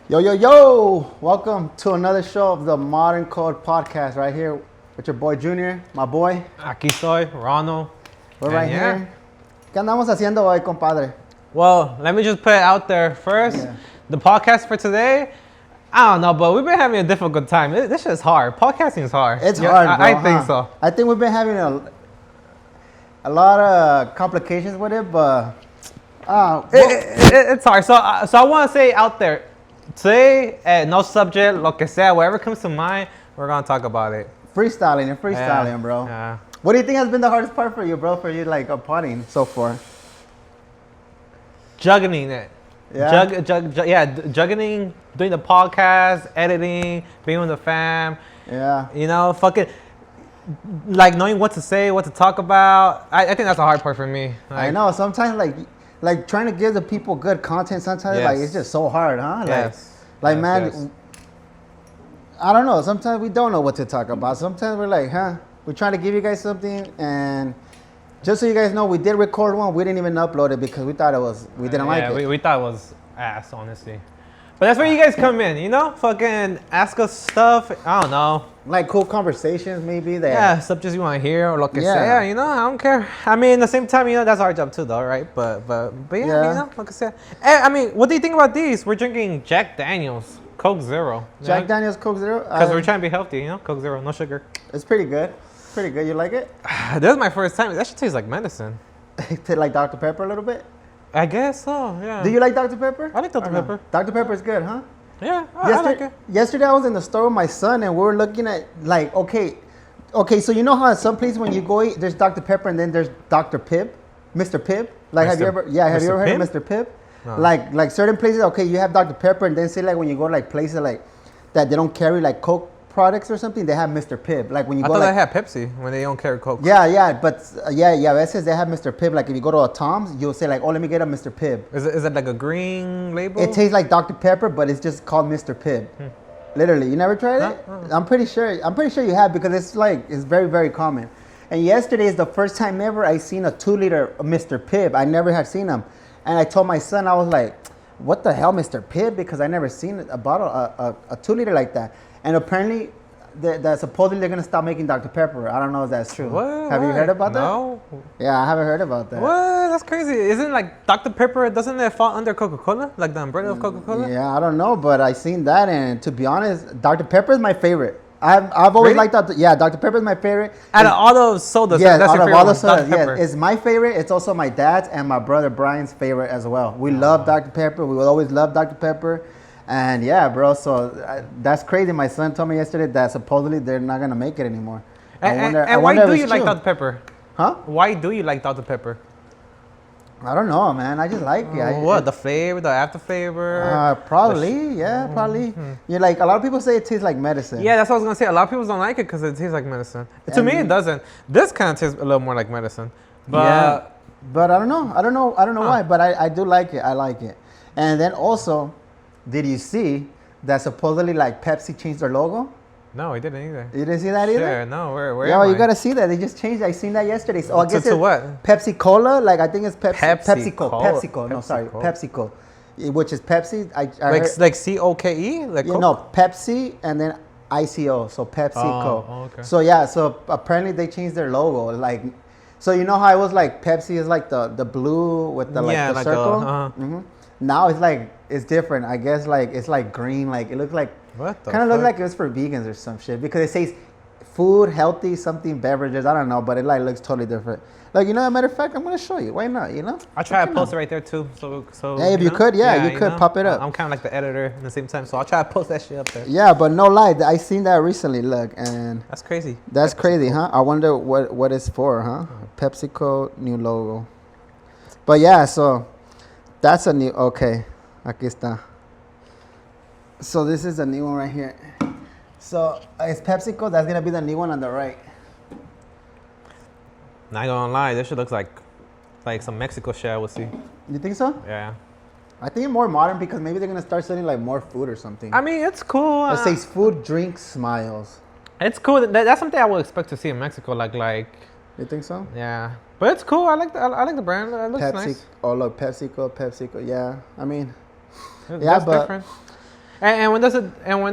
Yo, yo, yo! Welcome to another show of the Modern Code Podcast right here with your boy Junior, my boy. Aquí soy, Ronald. We're right here. ¿Qué andamos haciendo hoy, compadre? Well, let me just put it out there first. Yeah. The podcast for today, I don't know, but we've been having a difficult time. This shit's hard. Podcasting is hard. It's hard, bro. I think so. I think we've been having a lot of complications with it, but It's hard. So I want to say out there, today, no subject, lo que sea, whatever comes to mind, we're going to talk about it. freestyling, bro. Yeah. What do you think has been the hardest part for you, bro, for you, like, potting so far? Juggling it. Yeah? Juggling, doing the podcast, editing, being with the fam. Yeah. You know, fucking, like knowing what to say, what to talk about. I think that's the hard part for me. I know. Sometimes, like trying to give the people good content, sometimes, Yes. like, it's just so hard, huh? Yes. Like, Yes, man, yes. I don't know. Sometimes we don't know what to talk about. Sometimes we're like, we're trying to give you guys something, and just so you guys know, we did record one. We didn't even upload it because we thought we didn't like it. We thought it was ass, honestly. But that's where you guys come in, you know? Fucking ask us stuff. I don't know. Like cool conversations, maybe. That Yeah, subjects you want to hear or lo que Yeah. sea, you know? I don't care. I mean, at the same time, you know, that's our job too, though, right? But yeah, Yeah. you know, lo que sea. Hey, I mean, what do you think about these? We're drinking Jack Daniels, Coke Zero. Jack Daniel's Coke Zero. Because we're trying to be healthy, you know? Coke Zero, no sugar. It's pretty good. Pretty good. You like it? This is my first time. That shit tastes like medicine. Tastes like Dr. Pepper a little bit. I guess so, yeah. Do you like Dr. Pepper? I like Dr. Or no? Pepper. Dr. Pepper is good, huh? Yeah, I like it. Yesterday I was in the store with my son and we were looking at like okay, so you know how at some places when you go eat there's Dr. Pepper and then there's Dr. Pibb, Mr. Pibb. Like have you ever Mr. heard Pibb? of Mr. Pibb? No. Like certain places, okay, you have Dr. Pepper and then say like when you go to like places like that they don't carry like Coke products or something, they have Mr. Pibb. Like when you I go thought like, they had Pepsi when they don't carry Coke. yeah, but it says they have Mr. Pibb. Like if you go to a Tom's, you'll say like, oh, let me get a Mr. Pibb. Is it like a green label? It tastes like Dr. Pepper, but it's just called Mr. Pibb. Literally, you never tried it? No. I'm pretty sure you have because it's very, very common. And yesterday is the first time ever I seen a 2-liter Mr. Pibb. I never had seen them, and I told my son, I was like, what the hell, Mr. Pibb? Because I never seen a bottle, a 2-liter like that. And apparently, that supposedly they're gonna stop making Dr. Pepper. I don't know if that's true. What? Have you heard about that? No. Yeah, I haven't heard about that. What? That's crazy. Isn't like Dr. Pepper, doesn't it fall under Coca-Cola? Like the umbrella of Coca-Cola? Yeah, I don't know, but I seen that, and to be honest, Dr. Pepper is my favorite. I've always Really? liked Dr. Yeah, Dr. Pepper is my favorite. Out of all those sodas, Yeah, that's out your of favorite all the one, Dr. sodas, Pepper. yeah, it's my favorite. It's also my dad's and my brother Brian's favorite as well. We love Dr. Pepper. We will always love Dr. Pepper. And yeah, bro, so that's crazy. My son told me yesterday that supposedly they're not going to make it anymore. And I why wonder if do it's you like true. Dr. Pepper? Huh? Why do you like Dr. Pepper? I don't know, man. I just like it. What? The flavor, the after flavor? Probably, yeah, probably. You're like, a lot of people say it tastes like medicine. Yeah, that's what I was gonna say. A lot of people don't like it because it tastes like medicine. To me, it doesn't. This kind of tastes a little more like medicine. But Yeah, but I don't know why, but I do like it. I like it. And then also, did you see that supposedly like Pepsi changed their logo? no, we didn't either. You didn't see that either? Sure, no. Where Yeah, am you I? gotta see that. They just changed. I seen that yesterday. So I guess To it's what? Pepsi Cola. Like I think it's PepsiCo. PepsiCo. No, sorry, PepsiCo. PepsiCo, which is Pepsi. I heard, Like COKE? Like you Coke? know, Pepsi and then ICO. So PepsiCo. Oh, okay. So yeah, so apparently they changed their logo. Like, so you know how it was like Pepsi is like the blue with the Yeah, the like circle. the, Now it's like it's different. I guess like it's like green. Like it looks like What the kind of looks fuck? like it was for vegans or some shit because it says food, healthy, something beverages. I don't know, but it like looks totally different. Like you know, as a matter of fact, I'm gonna show you. Why not? You know. I'll try to Fucking post know. it right there too. So Yeah, if you could, you could pop it up. I'm kind of like the editor at the same time, so I'll try to post that shit up there. Yeah, but no lie, I seen that recently. Look, and That's crazy. that's crazy, huh? I wonder what it's for, huh? PepsiCo new logo. But yeah, so that's a new. Okay, aquí está. So this is a new one right here. So it's PepsiCo. That's gonna be the new one on the right. Not gonna lie, this shit looks like some Mexico shit I would see. You think so? Yeah. I think it's more modern because maybe they're gonna start selling like more food or something. I mean, it's cool. It says food, drinks, smiles. It's cool. That's something I would expect to see in Mexico. Like, You think so? yeah. But it's cool. I like the brand. It looks Pepsi. nice. Oh look, PepsiCo. Yeah, I mean, It- Yeah, that's but- different. And when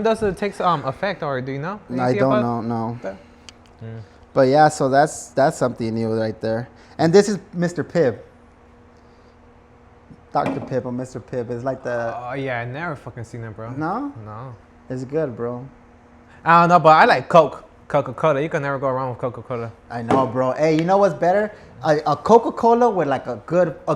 does it take effect, or do you know? I Anything don't about- know, no. that? But yeah, so that's something new right there. And this is Mr. Pibb. Dr. Pibb or Mr. Pibb. It's like the... Oh yeah, I never fucking seen it, bro. No? No. It's good, bro. I don't know, but I like Coke. Coca-Cola. You can never go wrong with Coca-Cola. I know, bro. Hey, you know what's better? A Coca-Cola with like a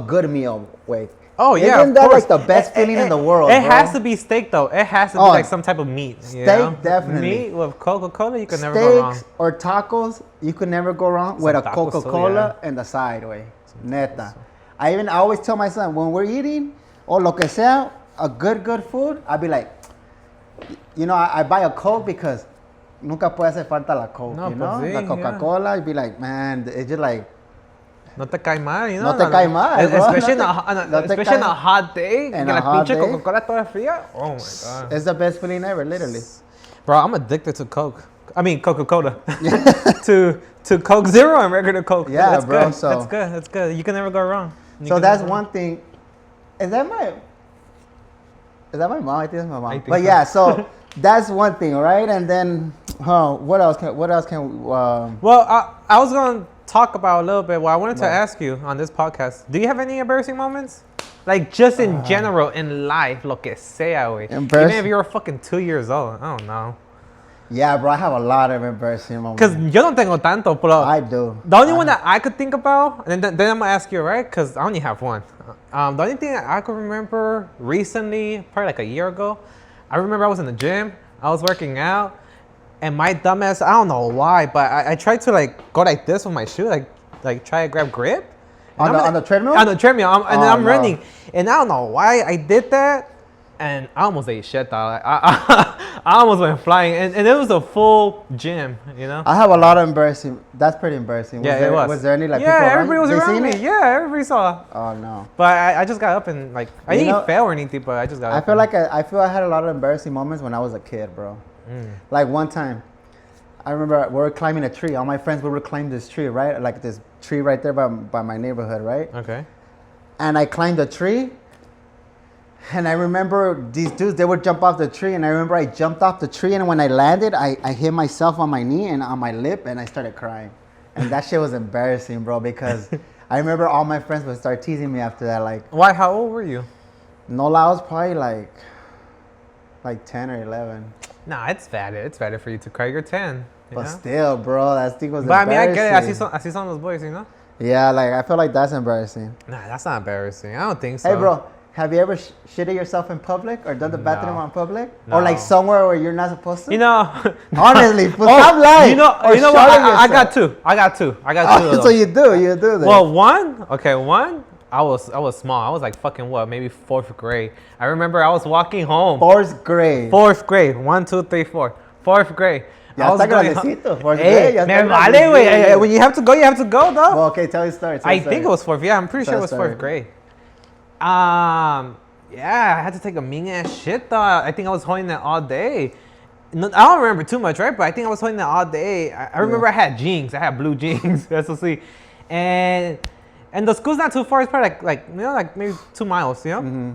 good meal. Wait. Oh yeah, Isn't of that course. like the best feeling in the world, It bro? has to be steak though. It has to be Oh, like some type of meat. You steak, know? definitely. Meat with Coca-Cola, you can never go wrong. Steaks or tacos, you could never go wrong with a tacos, so, Coca-Cola and the side, way. Neta. I always tell my son, when we're eating, or lo que sea, a good food, I'd be like, you know, I buy a Coke because nunca puede hacer falta la Coke, No, you pues know? sí, La Coca-Cola, I'd be like, man, it's just like, No te cae mal, you know? No te cae mal, bro. Especially, No te especially in cae- a hot day. in que a la hot pinche day. Coca-Cola toda fría. Oh my God. it's the best feeling ever, literally. Bro, I'm addicted to Coke. I mean, Coca-Cola. to Coke Zero and regular Coke. Yeah, that's bro, Good. so- That's good. That's good. You can never go wrong. You So can that's never go one thing. Is that my mom? I think it's my I mom. think But so. yeah, so that's one thing, right? And then, what else can we? Well, I was going to talk about a little bit. Well, I wanted to What? ask you on this podcast. Do you have any embarrassing moments? Like just in general in life, lo que sea, güey. Even Embarrassing- if you're fucking 2 years old. I don't know. Yeah, bro, I have a lot of embarrassing moments. Because yo no tengo tanto, pero I do. the only one that I could think about, and then I'm gonna ask you, right? Because I only have one. The only thing that I could remember recently, probably like a year ago, I remember I was in the gym, I was working out, and my dumbass, I don't know why, but I tried to like go like this with my shoe, like try to grab grip. And On the treadmill? On the treadmill, and then Oh, I'm no. running, and I don't know why I did that. And I almost ate shit, dog. I almost went flying, and it was a full gym, you know. I have a lot of embarrassing. That's pretty embarrassing. Yeah, there, it was. Was there any like yeah, people around everybody you? was They around seen me. it? Yeah, everybody saw. Oh no. But I just got up and like I You didn't know, fail or anything, but I just got I up. feel and- like I feel I had a lot of embarrassing moments when I was a kid, bro. Like one time, I remember we were climbing a tree. All my friends we were climbing this tree, right? Like this tree right there by my neighborhood, right? Okay. And I climbed a tree. And I remember these dudes, they would jump off the tree. And I remember I jumped off the tree. And when I landed, I hit myself on my knee and on my lip. And I started crying. And that shit was embarrassing, bro. Because I remember all my friends would start teasing me after that. Like, Why? How old were you? no, I was probably like 10 or 11. Nah, it's bad. It's better for you to cry. You're 10. You But know? still, bro, that thing was But I mean, embarrassing. I get it. I see some of those boys, you know. Yeah, like, I feel like that's embarrassing. Nah, that's not embarrassing. I don't think so. Hey, bro, have you ever shitted yourself in public or done the bathroom No. on public? No. Or like somewhere where you're not supposed to? You know. Honestly, but stop lying. You know. or You know what? shouting I got yourself. two. I got two. I got two. Oh, of so those. you do this. Well, one. I was small. I was like fucking what? Maybe 4th grade. I remember I was walking home. Fourth grade. 4th grade. 1, 2, 3, 4. 4th grade. Ya I was está going grandecito, fourth Hey, grade, ya me está vale, grandecito. güey. When you have to go, dog. Well, okay, tell your story. I think it was 4th. Yeah, I'm pretty sure it was Tell 4th us, grade. Yeah, I had to take a mean ass shit, though. I think I was holding it all day. No, I don't remember too much, right? But I think I was holding it all day. I remember I had jeans. I had blue jeans. SOC. And the school's not too far. It's probably like you know, like maybe 2 miles, you know? Mm-hmm.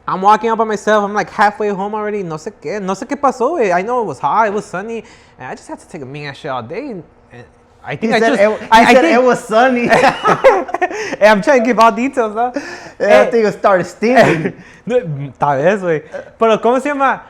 I'm walking up by myself. I'm like halfway home already. No sé qué pasó, güey. I know it was hot. It was sunny. And I just had to take a mean ass shit all day. And I think He said, I said think, it was sunny. Hey, I'm trying to give all details, though. I think it started stinging. Tal vez, güey. Pero, ¿cómo se llama?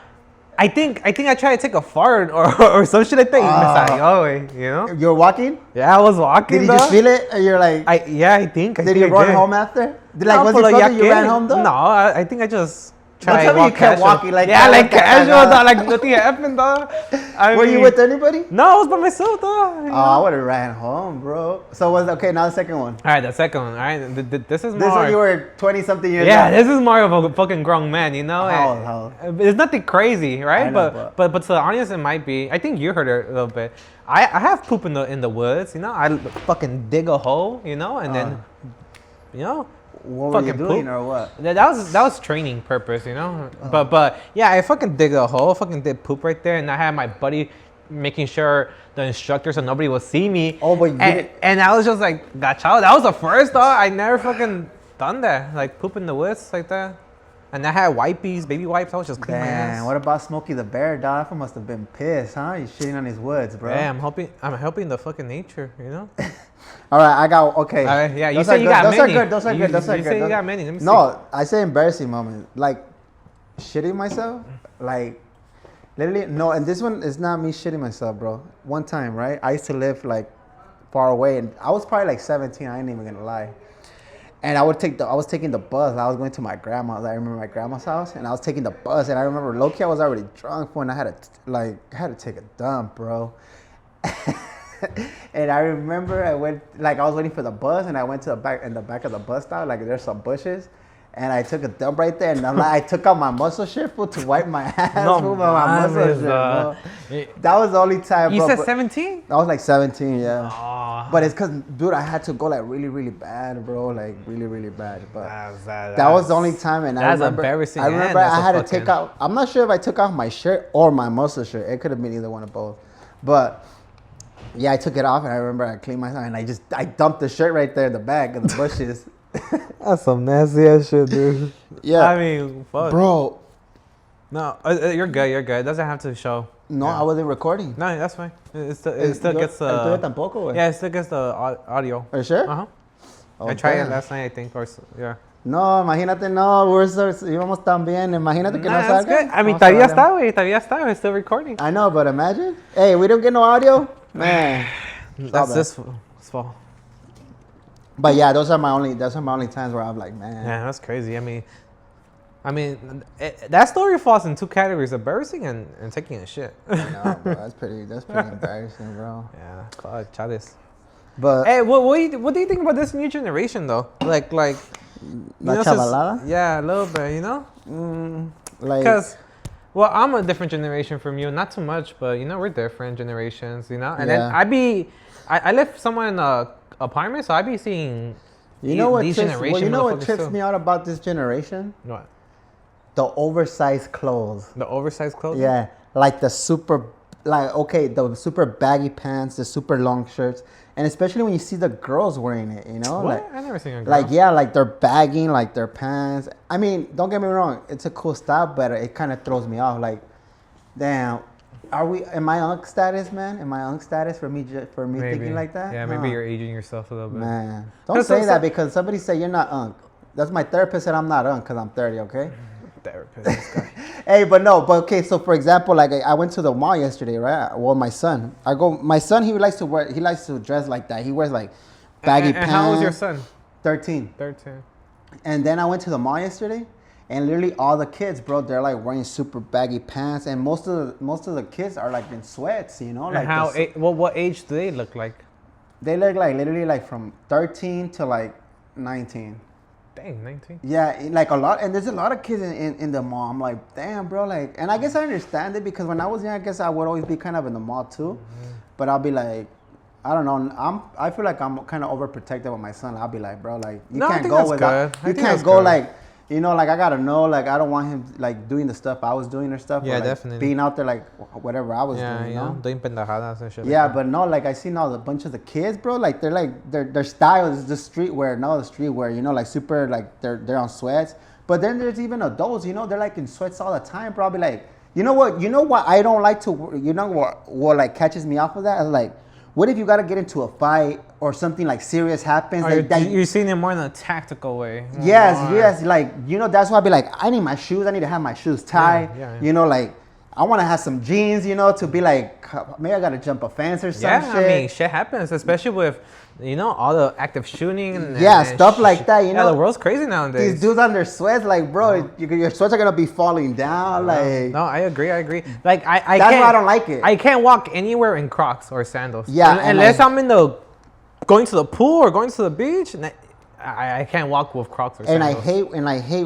I think I tried to take a fart or some shit like that. Y me salió, güey. You know? You were walking? Yeah, I was walking, Did you though. just feel it? And you're like, I think. did you run home after? Like, was it pero something ya you que- ran home though? No, I think I just Don't tried tell to me you walk kept casual. walking like yeah, that, like like that, casual, dog. dog. Like nothing happened, dog. I Were you mean- with anybody? No, I was by myself, dog. you Oh, I know? would have ran home, bro. So okay, now the second one. All right, the second one. All right, this is more. This one you were 20-something years Yeah, old. this is more of a fucking grown man, you know. How? It's nothing crazy, right? I know, but to the audience, it might be. I think you heard it a little bit. I have poop in the woods, you know. I fucking dig a hole, you know, and then, you know. What were you fucking doing poop. or what? That was training purpose, you know. But yeah, I fucking dig a hole, fucking did poop right there, and I had my buddy making sure the instructor so nobody will see me. Oh, but you didn't- and I was just like, gotcha. That was the first, dog. I never fucking done that, like poop in the woods like that. and I had wipies, baby wipes. I was just cleaning my Damn, ass. what about Smokey the Bear, dog? That must have been pissed, huh? He's shitting on his woods, bro. Yeah, I'm helping the fucking nature, you know. All right, I got, okay. Yeah, you Those say are you good. got Those many. are good, those are You- good, those are you good. say you those- got many. Let me see. No, I say embarrassing moment. Like, shitting myself? Like, literally, no, and this one is not me shitting myself, bro. One time, right? I used to live, like, far away, and I was probably, like, 17. I ain't even gonna lie. And I was taking the bus. I was going to my grandma's. I remember my grandma's house, and I was taking the bus. And I remember, low-key, I was already drunk when I had to take a dump, bro. And I remember I was waiting for the bus, and I went to the back of the bus stop. Like, there's some bushes, and I took a dump right there. And I took out my muscle shirt, fool, to wipe my ass, No fool, with my muscle mames, shirt, bro. eh, That was the only time. You bro, said but- 17? I was like 17, yeah. Oh, But it's cause, dude, I had to go like really, really bad, bro. Like really, really bad. But that that was the only time, and I that's remember. embarrassing I and remember that's I a had to fucking- take out. I'm not sure if I took off my shirt or my muscle shirt. It could have been either one of both. But yeah, I took it off, and I remember I cleaned myself, and I dumped the shirt right there in the back of the bushes. That's some nasty ass shit, dude. Yeah, I mean, fuck. bro. No, you're good. You're good. It doesn't have to show. No, Yeah. I wasn't recording. No, that's fine. It still gets ¿Tú tampoco, güey? yeah, it still gets the audio. Are you sure? Uh huh. Oh, I tried it damn. last night, I think, yeah. No, imagínate, no, íbamos tan bien. Imagínate que no Nah, that's salga. good. I mean, Vamos a todavía darle. está, güey. Todavía está. It's still recording. I know, but imagine. Hey, we don't get no audio, man. That's bad. this fall. But yeah, those are my only times where I'm like, man. Yeah, that's crazy. I mean, that story falls in two categories: embarrassing and taking a shit. No, bro, that's pretty embarrassing, bro. Yeah, fuck, chales. But Hey, what do you think about this new generation though? Like, La since- chavalada? Yeah, a little bit. You know, like, because. Well, I'm a different generation from you. Not too much, but we're different generations. And Yeah. then I live somewhere in a apartment, so I be seeing. you know what? these Trips, generation you know what motherfuckers trips too. me out about this generation? What? The oversized clothes. The oversized clothes. Yeah, like the super super baggy pants, the super long shirts, and especially when you see the girls wearing it, you know, What? I never seen a girl. like yeah, like they're bagging like their pants. I mean, don't get me wrong, it's a cool style, but it kind of throws me off. Like, damn, am I unk status, man? Am I unk status for me Maybe. thinking like that? Yeah, Huh. maybe you're aging yourself a little bit. Man, don't Cause say so- that because somebody said you're not unk. That's my therapist said I'm not unk because I'm 30. Okay. Therapist. This guy. Hey, but okay. So for example, like I went to the mall yesterday, right? Well, my son. My son. He likes to dress like that. He wears like baggy and pants. how old is your son? 13. 13. And then I went to the mall yesterday, and literally all the kids, bro, they're like wearing super baggy pants, and most of the kids are like in sweats, you know, like And what age do they look like? they look like literally like from 13 to like 19. Dang, 19. Yeah, like a lot, and there's a lot of kids in the mall. I'm like, damn, bro, like, and I guess I understand it because when I was young, I guess I would always be kind of in the mall too, but I'll be like, I don't know, I feel like I'm kind of overprotective with my son. I'll be like, bro, like, you No, I can't think go that's without, good. I you think can't that's go good. like, you know, like I gotta know, like I don't want him like doing the stuff I was doing or stuff. Yeah, or, like, definitely. being out there like whatever I was Yeah, doing, you know. doing pendejadas and shit. Yeah, like that. but no, like I seen all the bunch of the kids, bro. Like they're like their style is the streetwear, no, the streetwear. You know, like super, like they're on sweats. But then there's even adults. You know, they're like in sweats all the time. Probably like, you know what I don't like to. You know what like catches me off of that is like, what if you gotta get into a fight or something like serious happens? Oh, Like, that, you're seeing it more in a tactical way. yes, like you know that's why I be like, I need my shoes. I need to have my shoes tied. yeah. You know, like. I want to have some jeans, you know, to be like, maybe I got to jump a fence or some Yeah, shit. I mean, shit happens, especially with, all the active shooting and Yeah, and stuff like that, you know? the world's crazy nowadays. These dudes on their sweats, like, bro, your sweats are going to be falling down. Like, No, I agree. Like, I That's can't, why I don't like it. I can't walk anywhere in Crocs or sandals. Yeah, and unless I- I'm going to the pool or going to the beach. And I can't walk with Crocs or and sandals. I hate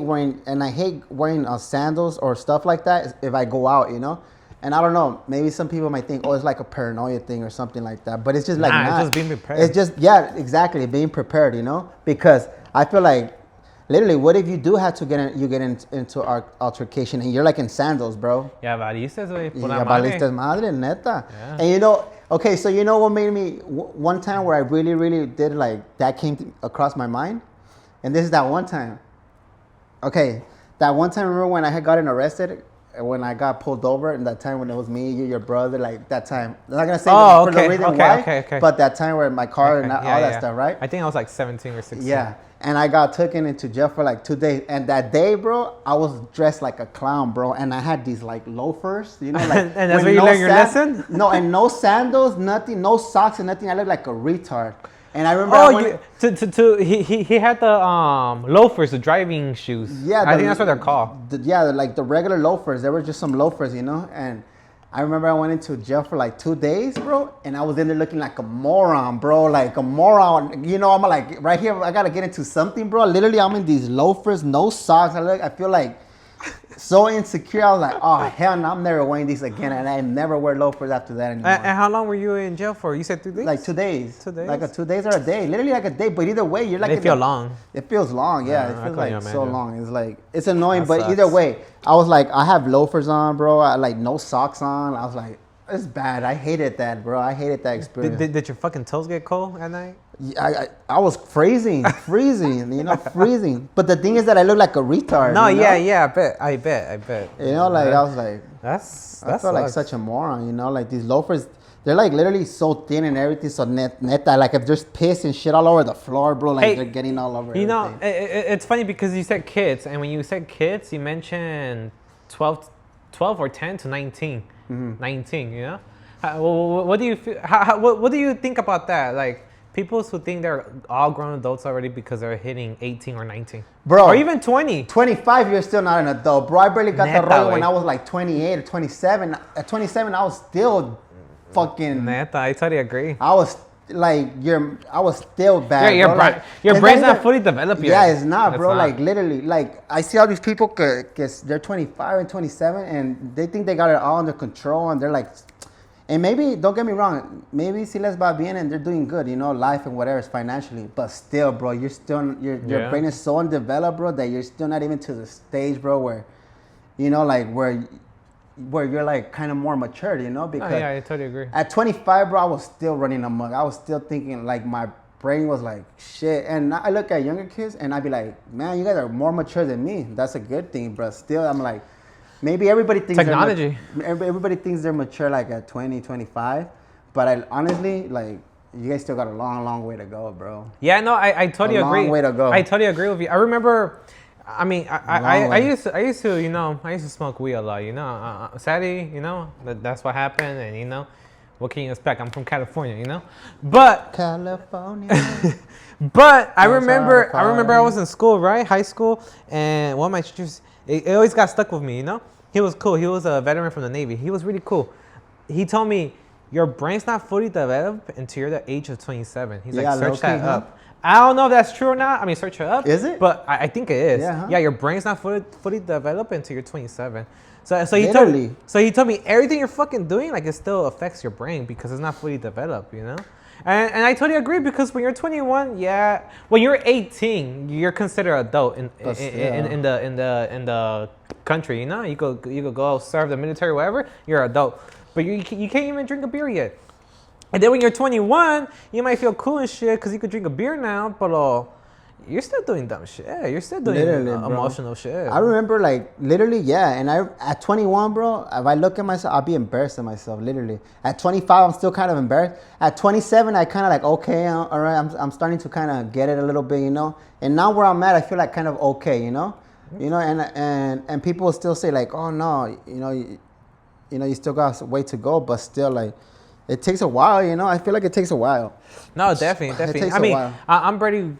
wearing sandals or stuff like that if I go out, you know? And I don't know, maybe some people might think, oh, it's like a paranoia thing or something like that. But it's just like, Nah, it's not. just being prepared. It's just, yeah, exactly, being prepared, you know? Because I feel like, literally, what if you do have to get into altercation and you're like in sandals, bro? Ya valiste, güey. Y Pura ya madre. valiste madre, neta. Yeah. And you know, okay, so you know what made me, one time where I really, really did like, that came across my mind? And this is that one time. Okay, That one time, remember when I had gotten arrested, when I got pulled over, and that time when it was me, you, your brother, like that time. I'm not gonna say for the reason why, but that time where my car and all that stuff, right? I think I was like 17 or 16. Yeah, and I got taken into jail for like 2 days. And that day, bro, I was dressed like a clown, bro, and I had these like loafers, you know, like. And that's where you learned your lesson. No, and no sandals, nothing, no socks, and nothing. I looked like a retard. And I remember. He had the loafers, the driving shoes. Yeah, I think that's what they're called. Like the regular loafers. They were just some loafers, you know. And I remember I went into jail for like 2 days, bro. And I was in there looking like a moron, bro. Like a moron. You know, I'm like right here. I gotta get into something, bro. Literally, I'm in these loafers, no socks. I feel like so insecure. I was like, oh hell no, I'm never wearing these again. And I never wear loafers after that anymore. And how long were you in jail for? You said 2 days? Like 2 days. 2 days? Like 2 days or a day. Literally like a day. But either way, you're like. They feel long. It feels long, yeah. It feels like so imagine. long. It's like, it's annoying. But sucks. either way, I was like, I have loafers on, bro. I like no socks on. I was like, it's bad. I hated that, bro. I hated that experience. Did your fucking toes get cold at night? I was freezing, you know, freezing. But the thing is that I look like a retard. No, you know? yeah, I bet. You know, like I was like, I felt like sucks. such a moron, you know, like these loafers, they're like literally so thin and everything. So neta, like if there's piss and shit all over the floor, bro, like they're getting all over. You know, it's funny because you said kids, and when you said kids, you mentioned 12 or 10 to 19. 19, you know? What do you feel? What do you think about that? Like, people who think they're all grown adults already because they're hitting 18 or 19. Bro. Or even 20. 25, you're still not an adult, bro. I barely got Neta, the roll wey. when I was like 28 or 27. At 27, I was still fucking. Neta, I totally agree. I was like, I was still bad. Yeah, bro. your brain's not fully developed yet. Yeah, it's not, bro. It's not. Like, literally, like, I see all these people, cause they're 25 and 27, and they think they got it all under control, and they're like, and maybe, don't get me wrong, maybe si les va bien and they're doing good, you know, life and whatever, financially. But still, bro, you're still, your brain is so undeveloped, bro, that you're still not even to the stage, bro, where, you know, like, where you're like kind of more matured, you know? Because yeah, I totally agree. at 25, bro, I was still running amok. I was still thinking, like, my brain was like, shit. And now I look at younger kids and I'd be like, man, you guys are more mature than me. That's a good thing, bro. Still, I'm like, maybe everybody thinks technology. Everybody thinks they're mature like at 20, 25. But I honestly, like, you guys still got a long, long way to go, bro. Yeah, no, I totally agree. Long way to go. I totally agree with you. I remember, I mean, I used to, you know, I used to smoke weed a lot, you know. Sadly, you know, that's what happened, and you know, what can you expect? I'm from California, you know. But California. but I remember I was in school, right, high school, and one of my teachers, it always got stuck with me, you know. He was cool. He was a veteran from the Navy. He was really cool. He told me, your brain's not fully developed until you're the age of 27. He's like, search that up. I don't know if that's true or not. I mean, search it up. Is it? But I think it is. Yeah, huh? Yeah, your brain's not fully developed until you're 27. So he told me everything you're fucking doing, like, it still affects your brain because it's not fully developed, you know? And I totally agree, because when you're 21, yeah, when you're 18, you're considered adult in the country, you know? You could go serve the military or whatever, you're an adult. But you can't even drink a beer yet. And then when you're 21, you might feel cool and shit because you could drink a beer now, but you're still doing dumb shit. You're still doing emotional shit. I remember, like, literally, yeah. And at 21, bro, if I look at myself, I'll be embarrassed of myself, literally. At 25, I'm still kind of embarrassed. At 27, I kind of like, okay, all right, I'm starting to kind of get it a little bit, you know. And now where I'm at, I feel like kind of okay, you know. You know, and people will still say, like, oh no, you still got a way to go, but still, like, it takes a while, you know. I feel like it takes a while. No, definitely. It takes I mean, a while. I'm already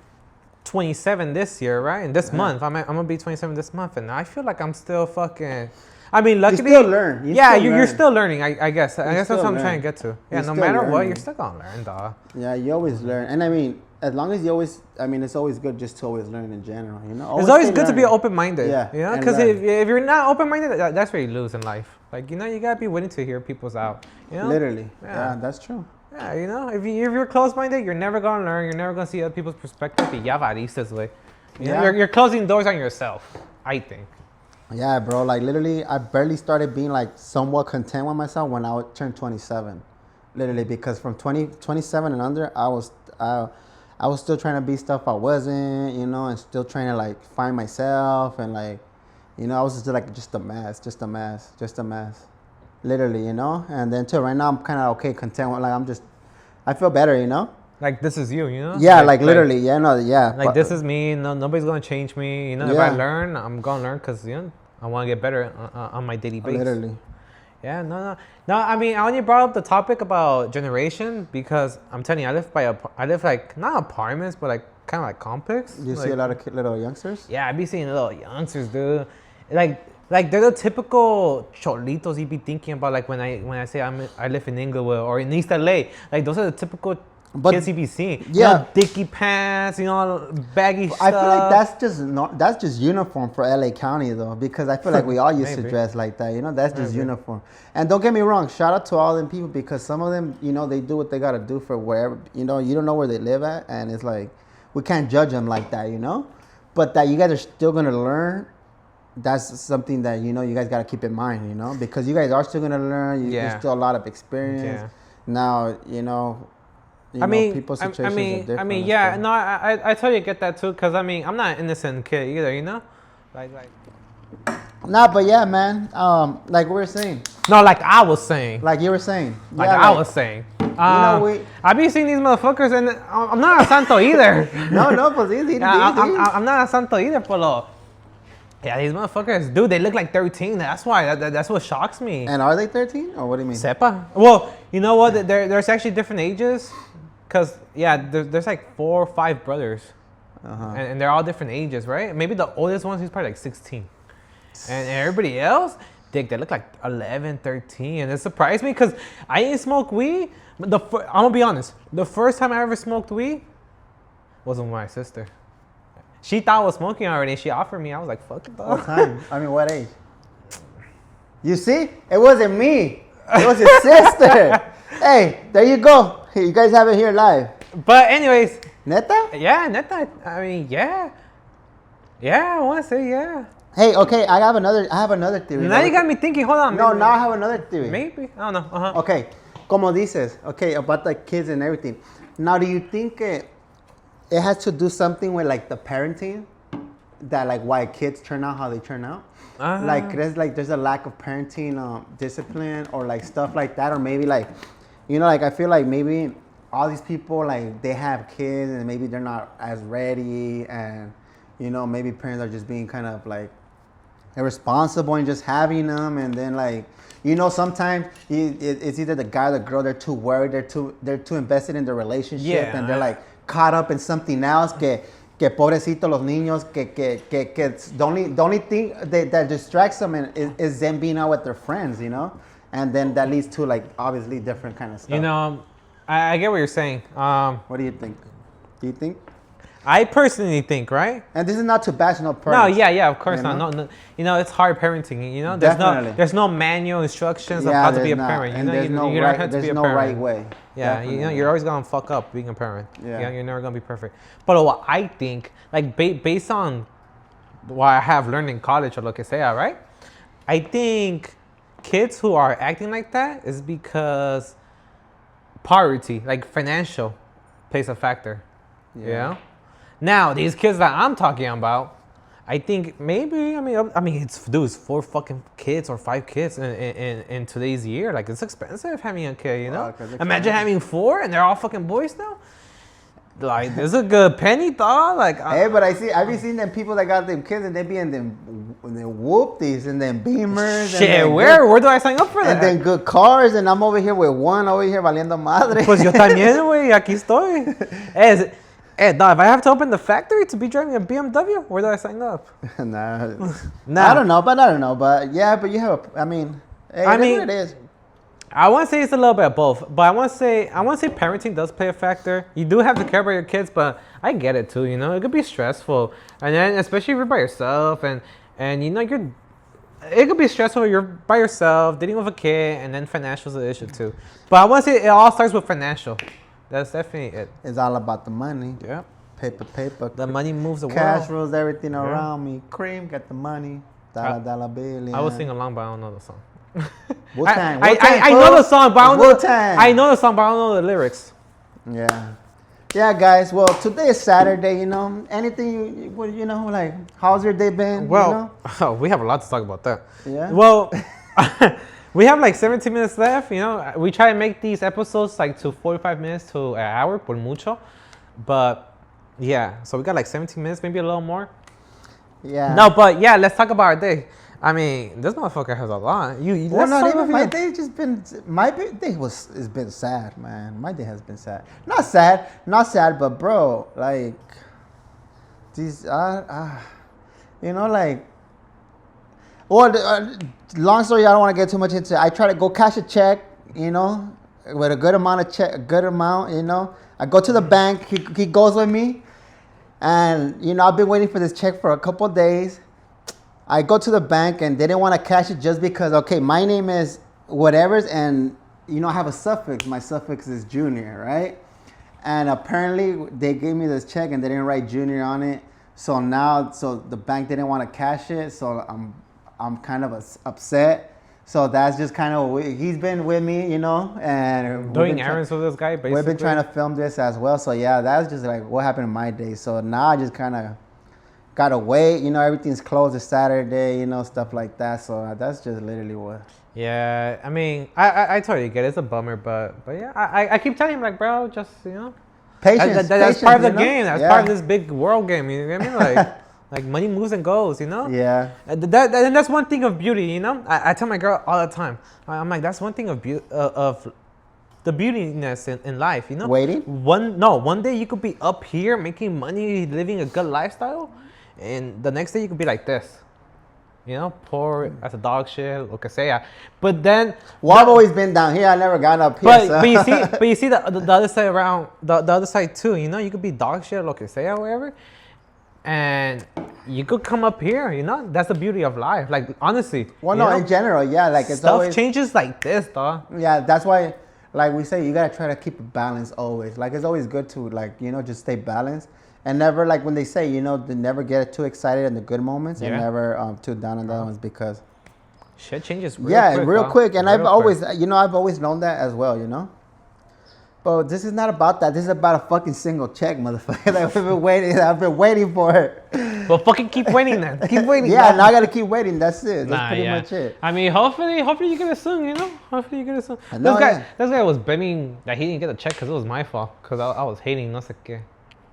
27 this year, right? And this month, I'm gonna be 27 this month, and I feel like I'm still fucking. I mean, luckily, you still learn. You're still learning. I guess. I guess that's what I'm learn. trying to get to. Yeah, You're no still matter what, learning. you're still gonna learn, dog. Yeah, you always learn. And I mean, as long as you always, I mean, it's always good just to always learn in general, you know? It's always stay good to be learning. open-minded. Yeah, You know, and because learn. if you're not open-minded, that's where you lose in life. Like, you know, you gotta be willing to hear people's out. You know? Literally. Yeah. Yeah, that's true. Yeah, you know, if you're closed-minded, you're never gonna learn. You're never gonna see other people's perspective. Y ya varistes, güey. You know, Yeah. you're closing doors on yourself, I think. Yeah, bro. Like, literally, I barely started being, like, somewhat content with myself when I turned 27. Literally, because from 27 and under, I was still trying to be stuff I wasn't, you know, and still trying to, like, find myself and, like, You know, I was just like just a mess, just a mess, just a mess, literally. You know, and then till right now I'm kind of okay, content. With, like I feel better. You know. Like this is you, you know? Yeah, like literally. Yeah, no, yeah. Like this is me. No, nobody's gonna change me. You know, if I learn, I'm gonna learn because you know I want to get better on my daily basis. Literally. Yeah, no. I mean, I only brought up the topic about generation because I'm telling you, I live like not apartments, but like kind of like complex. You like, see a lot of little youngsters. Yeah, I be seeing little youngsters, dude. Like they're the typical cholitos you be thinking about. Like when I say I live in Inglewood or in East LA, like those are the typical kids you be seeing. Yeah, you know, dicky pants, you know, baggy stuff. I feel like that's just uniform for LA County though, because I feel like we all used to dress like that. You know, that's just uniform. And don't get me wrong, shout out to all them people because some of them, you know, they do what they gotta do for wherever. You know, you don't know where they live at, and it's like we can't judge them like that. You know, but that you guys are still gonna learn. That's something that you know you guys gotta keep in mind. You know, because you guys are still gonna learn. There's still a lot of experience. Yeah. Now, you know. I mean, people's situations are different. I mean, yeah, no, I totally get that too, cause I mean, I'm not an innocent kid either, you know, like. Nah, but yeah, man. Like we were saying. No, like I was saying. Like you were saying. Like I was saying. I be seeing these motherfuckers, and I'm not a santo either. no, pues easy. I'm not a santo either, pero. Yeah, these motherfuckers, dude, they look like 13. That's why. That's what shocks me. And are they 13? Or what do you mean? Sepa. Well, you know what? There's actually different ages. Because, yeah, there's like 4 or 5 brothers. And they're all different ages, right? Maybe the oldest one, he's probably like 16. And everybody else, they look like 11, 13. And it surprised me because I didn't smoke weed. I'm going to be honest. The first time I ever smoked weed was with my sister. She thought I was smoking already. She offered me. I was like, fuck it, though. What time? I mean, what age? You see? It wasn't me. It was his sister. Hey, there you go. You guys have it here live. But anyways. Neta? Yeah, neta. I mean, yeah. Yeah, I want to say yeah. Hey, okay, I have another theory. Now you got me thinking, hold on. No, now I have another theory. Maybe. I don't know. Okay, como dices, okay, about the kids and everything. Now, do you think it has to do something with like the parenting? That like why kids turn out how they turn out? Like there's a lack of parenting discipline or like stuff like that, or maybe like, you know, like I feel like maybe all these people like they have kids and maybe they're not as ready, and you know maybe parents are just being kind of like irresponsible and just having them, and then like you know sometimes it's either the guy or the girl, they're too worried, they're too invested in the relationship, and they're like caught up in something else que pobrecito los niños que the only thing that distracts them is them being out with their friends, you know, and then that leads to like obviously different kind of stuff. You know, I get what you're saying. What do you think? Do you think? I personally think, right? And this is not to bash no parents. No, yeah, of course not. No, you know, it's hard parenting. You know, there's no manual instructions of how to be a parent. You know, there's no right way. Yeah, definitely. You know, you're always gonna fuck up being a parent. Yeah, you're never gonna be perfect. But what I think, like based on what I have learned in college or lo que sea, right? I think kids who are acting like that is because poverty, like financial, plays a factor. Yeah. You know? Now, these kids that I'm talking about, I think maybe, I mean, it's 4 fucking kids or 5 kids in today's year. Like, it's expensive having a kid, you know? Imagine having 4 and they're all fucking boys now. Like, this is a good penny, dog. Like, hey, but I've been seeing them people that got them kids and they be in them whoop-dies and then Beamers. Shit, and where do I sign up for that? And then good cars, and I'm over here with one over here valiendo madre. Pues yo también, güey, aquí estoy. Hey, dog, if I have to open the factory to be driving a BMW, where do I sign up? Nah. I don't know, but yeah, but you have I mean, it is. I want to say it's a little bit of both, but I want to say parenting does play a factor. You do have to care about your kids, but I get it too. You know, it could be stressful, and then especially if you're by yourself, and you know it could be stressful. You're by yourself, dealing with a kid, and then financial is an issue too. But I want to say it all starts with financial. That's definitely it. It's all about the money. Yeah. Paper. The money moves the world. Cash rules everything around me. Cream, got the money. Dollar bill. Yeah. I will sing along, but I don't know the song. Wu-Tang. I know the song, but I don't know. Wu-Tang. I know the song, but I don't know the lyrics. Yeah. Yeah, guys. Well, today is Saturday. You know, anything you know, like, how's your day been? Well, we have a lot to talk about that. Yeah? Well, we have like 17 minutes left. You know, we try to make these episodes like to 45 minutes to an hour, por mucho. But yeah, so we got like 17 minutes, maybe a little more. Yeah. No, but yeah, let's talk about our day. I mean, this motherfucker has a lot. Well, let's not talk even about my you. day. Just been my day has been sad, man. My day has been sad. Not sad, but bro, like these, you know, like. Well, long story. I don't want to get too much into it. I try to go cash a check, you know, with a good amount of check, a good amount, you know. I go to the bank. He goes with me, and you know, I've been waiting for this check for a couple of days. I go to the bank and they didn't want to cash it just because, okay, my name is whatever's and, you know, I have a suffix. My suffix is Junior, right? And apparently they gave me this check and they didn't write Junior on it. So now, the bank didn't want to cash it. So I'm kind of upset. So that's just kind of, he's been with me, you know, and Doing errands with this guy, basically. we've been trying to film this as well. So yeah, that's just like what happened in my day. So now I just kind of gotta wait, you know, everything's closed. It's Saturday, you know, stuff like that. So that's just literally what. Yeah, I mean, I totally get it. It's a bummer, but yeah, I keep telling him, like, bro, just, you know. Patience. That's part of the you know? game. That's Yeah. part of this big world game. You know what I mean? Like, like money moves and goes, you know? Yeah. And that's one thing of beauty, you know? I tell my girl all the time. I'm like, that's one thing of of the beautiness in life, you know? Waiting? One day you could be up here making money, living a good lifestyle, and the next day you could be like this. You know, poor as a dog shit, lo que sea. But then, Well, I've always been down here. I never got up here. but you see the other side around the other side too. You know, you could be dog shit, lo que sea, or whatever, and you could come up here. You know, that's the beauty of life. Like, honestly. Well, you no, know? in general, yeah, like it's Stuff always changes like this, dog. Yeah, that's why, like we say, you gotta try to keep a balance always. Like it's always good to, like, you know, just stay balanced and never, like when they say, you know, to never get too excited in the good moments and Yeah. never too down in the other ones because Shit changes real dog. quick. And Real I've always, quick. you know, I've always known that as well, you know. But this is not about that. This is about a fucking single check, motherfucker. That we've been waiting. I've been waiting for it. Well, fucking keep waiting then. Keep waiting. Yeah, dog. now I gotta keep waiting. That's it. That's Nah, pretty yeah. much it. I mean, hopefully you get it soon. You know, hopefully you get it soon. I know, yeah. This guy was begging that he didn't get the check because it was my fault. Because I was hating, no sé qué.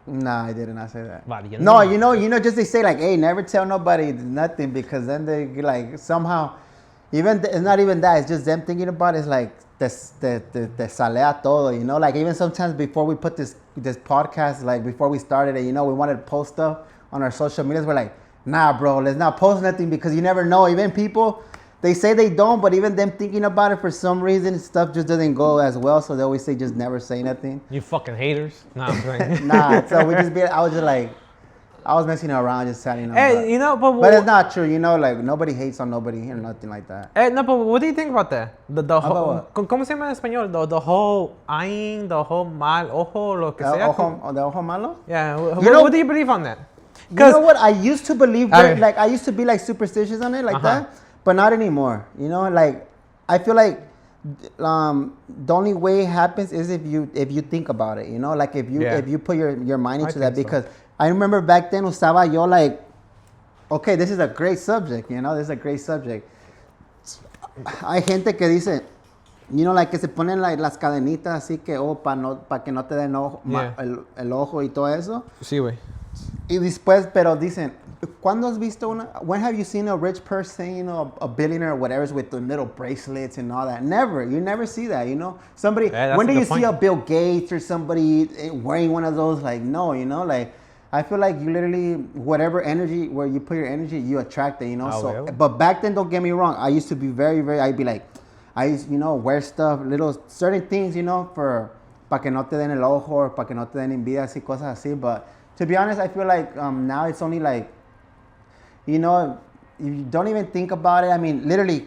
Nah, I did not say that. Valiendo. No, you know, just they say like, hey, never tell nobody nothing because then they like somehow, it's not even that. It's just them thinking about it. It's like te sale a todo, you know. Like even sometimes before we put this podcast, like before we started it, you know, we wanted to post stuff on our social medias. We're like, nah, bro, let's not post nothing because you never know. Even people, they say they don't, but even them thinking about it for some reason, stuff just doesn't go as well. So they always say just never say nothing. You fucking haters. Nah, I'm playing. Nah, so I was just like, I was messing around, just telling them. Hey, you know, but it's not true, you know, like nobody hates on nobody or nothing like that. Hey, no, but what do you think about that? The whole, what? ¿Cómo se llama en español? The whole eyeing, the whole mal ojo, lo que sea. The ojo malo? Yeah, know- what do you believe on that? You know what? I used to believe I- like I used to be like superstitious on it like Uh-huh. that, but not anymore. You know, like I feel like the only way it happens is if you think about it. You know, like if you put your mind into that think so. because I remember back then usaba yo like, okay, this is a great subject. You know, this is a great subject. Hay gente que dice, you know, like que se ponen like las cadenitas así que pa que no te den Yeah. el ojo y todo eso. Sí, güey. Y después, pero dicen, ¿cuándo has visto when have you seen a rich person, you know, a billionaire or whatever with the little bracelets and all that? Never. You never see that, you know? Somebody, Yeah, that's when a do you good see point. a Bill Gates or somebody wearing one of those? Like, no, you know, like, I feel like you literally, whatever energy, where you put your energy, you attract it, you know? Oh, So, well. but back then, don't get me wrong, I used to be I'd be like, I used, you know, wear stuff, little, certain things, you know, pa que no te den el ojo, or pa que no te den envidias y cosas así, but to be honest, I feel like now it's only like, you know, you don't even think about it. I mean, literally,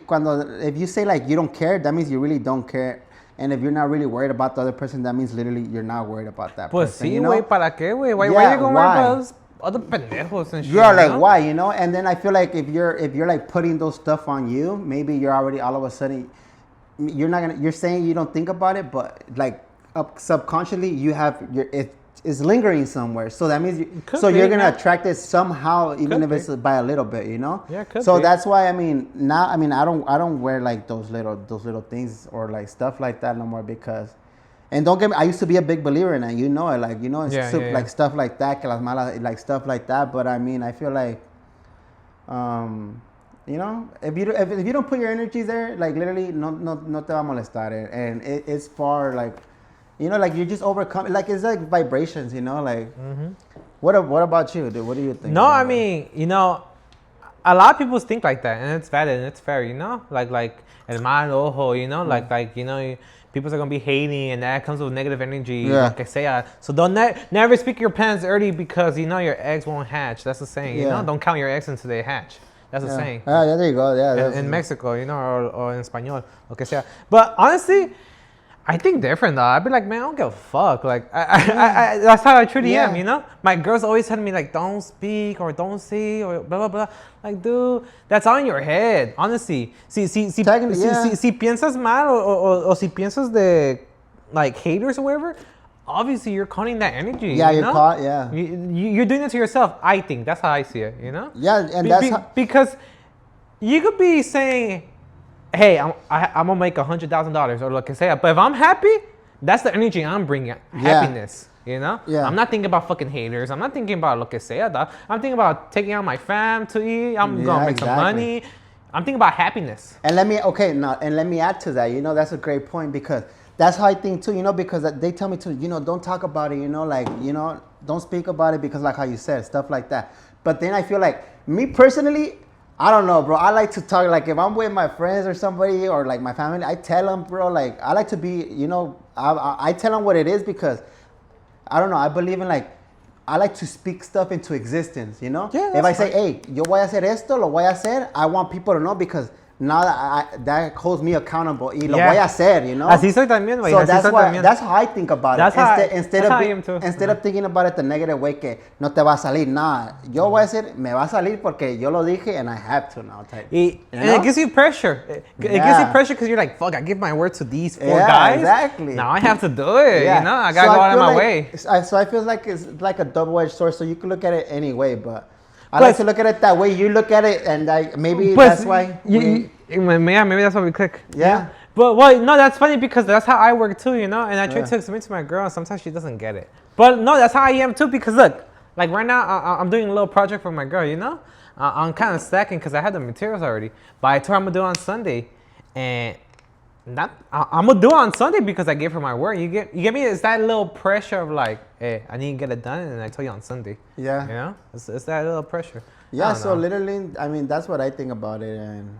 if you say like you don't care, that means you really don't care. And if you're not really worried about the other person, that means literally you're not worried about that Pues person. sí, you know? güey, ¿para qué, güey? Why Yeah, you going why? para those other pendejos and shit? You're you like, know? why, you know? And then I feel like if you're like putting those stuff on you, maybe you're already all of a sudden, you're saying you don't think about it, but like subconsciously you have is lingering somewhere. So that means Could so be, you're gonna yeah. attract it somehow, even Could if it's be. by a little bit, you know. Yeah, could So be. that's why I mean now I mean I don't wear like those little things or like stuff like that no more because. And don't get me. I used to be a big believer in it. You know it, like you know, it's Yeah, yeah, like yeah. stuff like that, que las malas, like stuff like that. But I mean, I feel like, you know, if you don't put your energies there, like literally, no te va a molestar, and it's far like, you know, like you're just overcome. Like it's like vibrations, you know, like. What about you, dude? What do you think? No, about I that? mean, you know, a lot of people think like that, and it's valid and it's fair, you know, like el mal ojo, you know, like you know, people are gonna be hating, and that comes with negative energy. Yeah. Lo que sea. So don't never speak your plans early because you know your eggs won't hatch. That's the saying. You Yeah. know, don't count your eggs until they hatch. That's the Yeah. saying. Ah, yeah, there you go. Yeah, that's, In Mexico, you know, or in español, lo que sea. But honestly, I think different though. I'd be like, man, I don't give a fuck. Like, I that's how I truly Yeah. am, you know? My girls always telling me, like, don't speak or don't say or blah, blah, blah. Like, dude, that's all in your head, honestly. Technically, yeah. Si piensas mal o si piensas de, like, haters or whatever, obviously you're calling that energy. Yeah, you you're know? caught, yeah. You're doing it to yourself, I think. That's how I see it, you know? Yeah, and that's how, Because you could be saying, hey, I'm gonna make $100,000 or lo que sea, but if I'm happy, that's the energy I'm bringing, happiness. You know? Yeah. I'm not thinking about fucking haters. I'm not thinking about lo que sea. Dog. I'm thinking about taking out my fam to eat. I'm Yeah, gonna make some exactly. money. I'm thinking about happiness. And let me let me add to that. You know, that's a great point because that's how I think too. You know, because they tell me to, you know, don't talk about it. You know, like you know, don't speak about it because like how you said stuff like that. But then I feel like me personally, I don't know, bro. I like to talk like if I'm with my friends or somebody or like my family, I tell them, bro. Like I like to be, you know, I tell them what it is because I don't know. I believe in like. I like to speak stuff into existence, you know? Yeah, if I that's say, hey, yo voy a hacer esto, lo voy a hacer, I want people to know because now that holds me accountable. Y lo Yeah. voy a hacer, you know? Así soy también, güey. So Así that's soy why, también. that's how I think about That's it. how Instead that's of how I am too. instead of thinking about it the negative way que no te va a salir nada. Yo voy a hacer, me va a salir porque yo lo dije and I have to now. Type. And know? it gives you pressure. It gives you Yeah. pressure because you're like, fuck, I give my word to these four Yeah, guys. exactly. Now I have to do it. You know, I gotta So go out of feel my like- way. So I feel like it's like a double-edged sword. So you can look at it any way, but I But- like to look at it that way. You look at it, and maybe Pues, that's why. maybe that's why we click. Yeah. But well, no, that's funny because that's how I work too, you know. And I try Yeah. to explain to my girl, and sometimes she doesn't get it. But no, that's how I am too. Because look, like right now, I'm doing a little project for my girl, you know. I'm kind of slacking because I have the materials already. But I told her I'm gonna do it on Sunday, and I'm gonna do it on Sunday because I gave her my word. You get me? It's that little pressure of like, hey, I need to get it done, and I told you on Sunday. Yeah. You know, it's that little pressure. Yeah. I don't So know. literally, I mean, that's what I think about it, and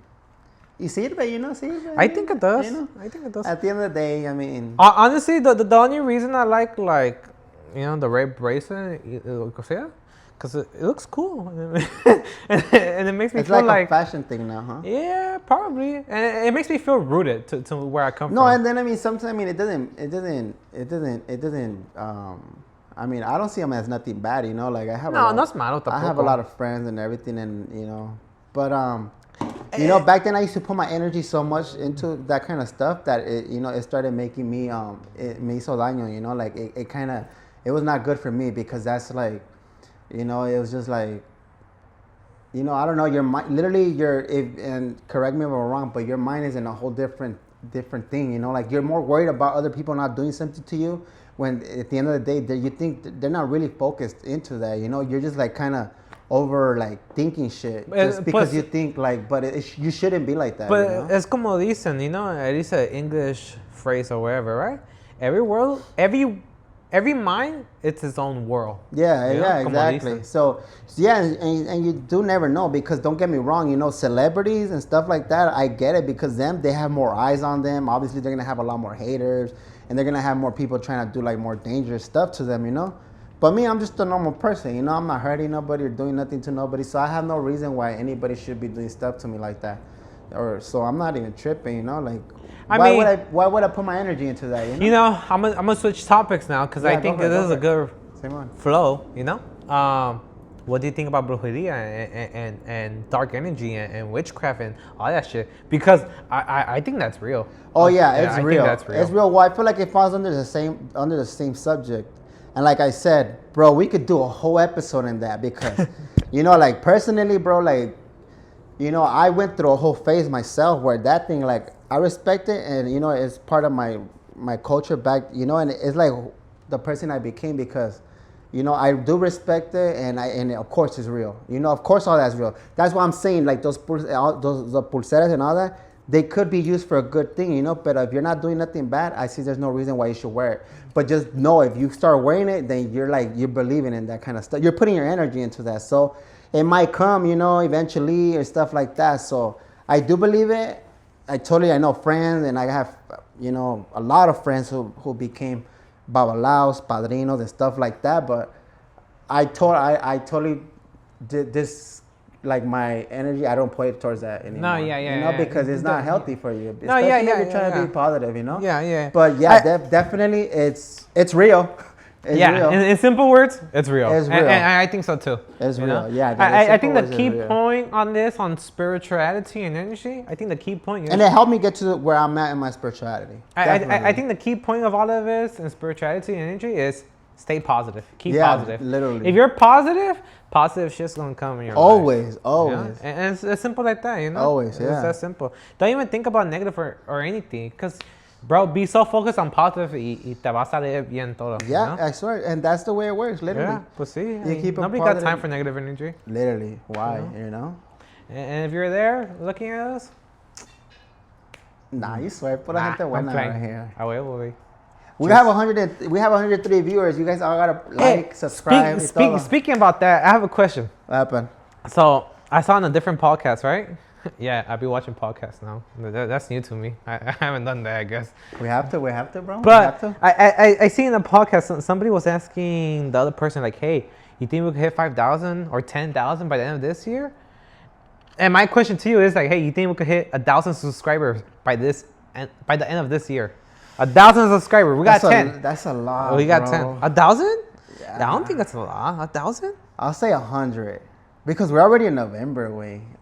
you sirve, you know, sirve. I think it does. You know? I think it does. At the end of the day, I mean, Honestly, the only reason I like you know, the red bracelet, because it looks cool, and it makes me it's feel like, like a fashion thing now, huh? yeah, probably, and it makes me feel rooted to where I come No, from. and then I mean, sometimes I mean, it doesn't. I mean, I don't see them as nothing bad, you know. Like I have. No, no es malo I have a tampoco. lot of friends and everything, and you know, but you know, back then I used to put my energy so much into that kind of stuff that it, you know, it started making me it me hizo daño, you know, like it kind of, it was not good for me because that's like, you know, it was just like, you know, I don't know, your mind, literally and correct me if I'm wrong, but your mind is in a whole different thing, you know, like you're more worried about other people not doing something to you when at the end of the day, you think they're not really focused into that, you know, you're just like kind of over like thinking shit just because you think like, but you shouldn't be like that. But you know? es como dicen, you know, at least an English phrase or whatever, right? Every mind, it's its own world. Yeah, You know, yeah, como exactly. dicen. So yeah, and you do never know because don't get me wrong, you know, celebrities and stuff like that, I get it because they have more eyes on them. Obviously, they're gonna have a lot more haters, and they're gonna have more people trying to do like more dangerous stuff to them, you know. But me, I'm just a normal person, you know. I'm not hurting nobody or doing nothing to nobody, so I have no reason why anybody should be doing stuff to me like that. Or so I'm not even tripping, you know. Like, why would I put my energy into that? You know. You know, I'm gonna switch topics now because Yeah, I go think for it, this go is for a it. good Same one. flow. You know, what do you think about brujeria and dark energy and witchcraft and all that shit? Because I think that's real. Oh yeah, it's I real. think that's real. It's real. Well, I feel like it falls under the same subject, And like I said, bro, we could do a whole episode in that because, you know, like personally, bro, like, you know, I went through a whole phase myself where that thing, like, I respect it, and you know, it's part of my culture back, you know, and it's like the person I became because, you know, I do respect it, and of course it's real. You know, of course all that's real. That's why I'm saying, like, those the pulseras and all that, they could be used for a good thing, you know. But if you're not doing nothing bad, I see there's no reason why you should wear it. But just know, if you start wearing it, then you're believing in that kind of stuff. You're putting your energy into that. So it might come, you know, eventually or stuff like that. So I do believe it. I know friends, and I have, you know, a lot of friends who became babalaos, padrinos, and stuff like that. But I totally did this, like, my energy, I don't put it towards that anymore. No, yeah, you know, because it's not healthy for you. No, yeah, Especially if you're trying to yeah. be positive, you know. Yeah, yeah. But yeah, definitely, it's real. It's real. In simple words, it's real. It's real. And I think so too. It's you real. know? Yeah. I think the simple key words is real. point on this, on spirituality and energy, I think the key point is. And it helped me get to where I'm at in my spirituality. I think the key point of all of this in spirituality and energy is stay positive. Keep Yeah, positive. literally. If you're positive shit's gonna come in your life. Always. You know? Always. And it's as simple like that, you know? Always, It's yeah. that simple. Don't even think about negative or anything. Because, bro, be so focused on positive y te va a salir bien todo. Yeah, You know? I swear. And that's the way it works, literally. Yeah, pues sí. I You mean, keep it nobody positive. got time for negative energy. Literally. Why? You know? And if you're there looking at us, Nah, you swear. Pura gente I'm buena playing. right here. A huevo, güey. We have 103 viewers. You guys all gotta like, subscribe. y todo. Speaking about that, I have a question. What happened? So I saw on a different podcast, right? Yeah, I'll be watching podcasts now. That's new to me. I haven't done that, I guess. We have to, bro. But we have to. I see in the podcast somebody was asking the other person, like, hey, you think we could hit 5,000 or 10,000 by the end of this year? And my question to you is like, hey, you think we could hit 1,000 subscribers by the end of this year? 1,000 subscribers. We got 10. That's a lot. We got bro. 10. 1,000? Yeah. I don't think that's a lot. 1,000? I'll say 100 because we're already in November.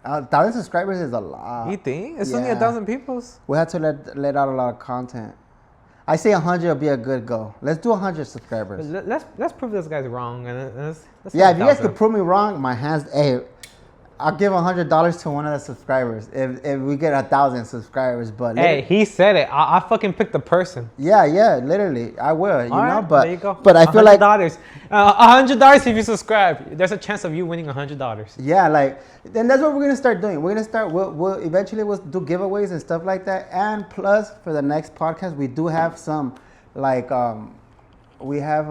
1,000 subscribers is a lot. You think? It's only Yeah. 1,000 people. We have to let out a lot of content. I say 100 will be a good goal. Let's do 100 subscribers. Let's prove this guy's wrong. And let's Yeah, hit if you guys 1,000. could prove me wrong, my hands. Hey, I'll give $100 to one of the subscribers if we get 1,000 subscribers. But Hey, he said it. I fucking picked the person. yeah, literally, I will. You All know, right, but there you go. but I feel like $100. $100 if you subscribe. There's a chance of you winning $100. yeah, like then that's what we're gonna start doing. We're gonna start. We'll eventually we'll do giveaways and stuff like that. And plus, for the next podcast, we do have some like we have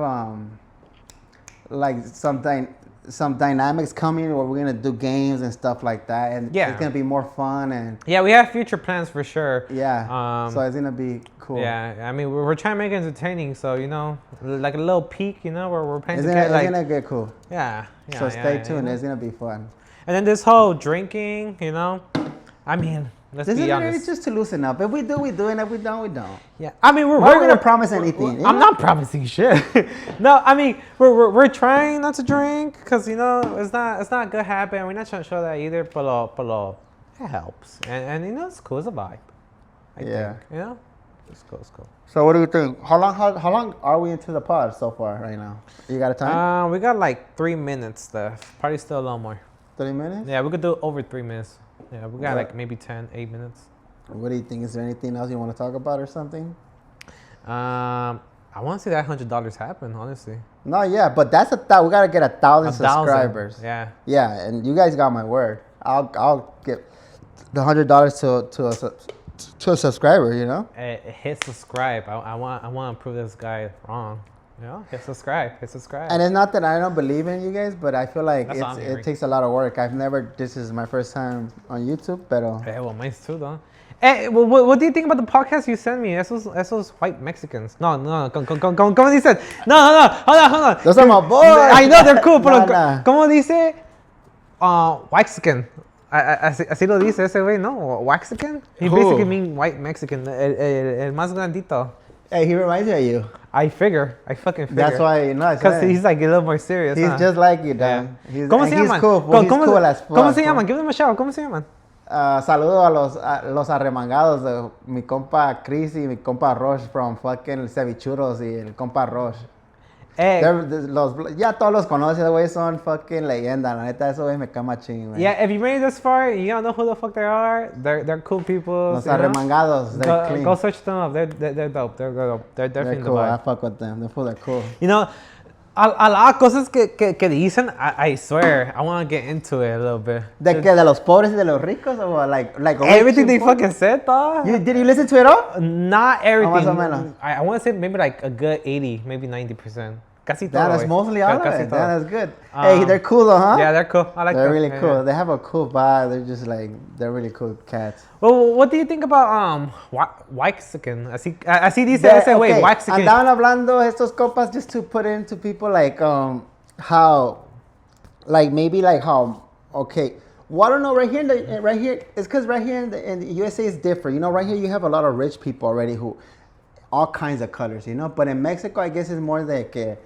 like some dynamics coming where we're gonna do games and stuff like that, and Yeah. it's gonna be more fun and Yeah, we have future plans for sure. yeah. So it's gonna be cool. Yeah, I mean, we're trying to make it entertaining, so, you know, like a little peek, you know, where we're playing It's together. gonna get cool. Yeah. So stay tuned. You know? It's gonna be fun. And then this whole drinking, you know, I mean, let's This be is really honest. just to loosen up. If we do, we do, and if we don't, we don't. Yeah, I mean, We're not gonna promise anything. I'm not promising shit. No, I mean, we're trying not to drink because, you know, it's not a good habit, and we're not trying to show that either. But it helps, and you know, it's cool. It's a vibe. I Yeah. think, you know, it's cool. It's cool. So what do you think? How long are we into the pod so far right now? You got a time? We got like 3 minutes left. Probably still a little more. 30 minutes? Yeah, we could do over 3 minutes. Yeah, we got Yeah. like maybe 8 minutes. What do you think? Is there anything else you want to talk about or something? I want to see that $100 happen, honestly. No, yeah, but that's we gotta get 1,000 subscribers. Yeah. Yeah, and you guys got my word. I'll get the $100 to a subscriber. You know. Hit subscribe. I want to prove this guy wrong. You know, hit subscribe. And it's not that I don't believe in you guys, but I feel like That's all I'm hearing. it takes a lot of work. This is my first time on YouTube, pero Hey, well, mine's too, though. Hey, what do you think about the podcast you sent me? Esos white Mexicans. No, ¿cómo dice? No, hold on. those are my boys. I know they're cool, pero Nah. ¿cómo dice? Mexican. Así lo dice ese güey, ¿no? Mexican? He Who? basically means white Mexican. El más grandito. Hey, he reminds me of you. I fucking figure. That's why, Because he's like a little more serious. he's huh? just like you, Yeah. Dan. He's, ¿Cómo and se he's llaman? cool. Well, he's cool as fuck. ¿Cómo se bro. llaman? Give them a shout. ¿Cómo se llaman? Saludo a los arremangados de mi compa Chris y mi compa Roche from fucking Cevichuros y el compa Roche. Ya todos los conoces, güey, son fucking leyenda. La neta, eso, güey, me cae machín, güey. Yeah, if you made it this far, you don't know who the fuck they are. They're cool people. Los arremangados, they're clean. Go search them up. They're dope. They're dope. They're definitely cool. the I vibe. fuck with them. They're cool. You know, a lot of cosas que dicen, I swear, I want to get into it a little bit. ¿De qué? ¿De los pobres y de los ricos? Or like Everything they rich and fucking said, dog. poor? Did you listen to it all? Not everything. más o menos. I want to say maybe like a good 80, maybe 90%. Casi todo. That's güey. mostly all of Casi it. todo. That's good. Hey, they're cool though, huh? Yeah, they're cool. I like They're them. really Yeah, cool. yeah. They have a cool vibe. They're just like, they're really cool cats. Well, what do you think about Waxican? Así dice ese güey, Waxican. Andaban hablando estos compas just to put into people like how, like maybe like how, okay. Well, I don't know. Right here, it's because right here in the USA is different. You know, right here you have a lot of rich people already who, all kinds of colors. You know, but in Mexico, I guess it's more de que,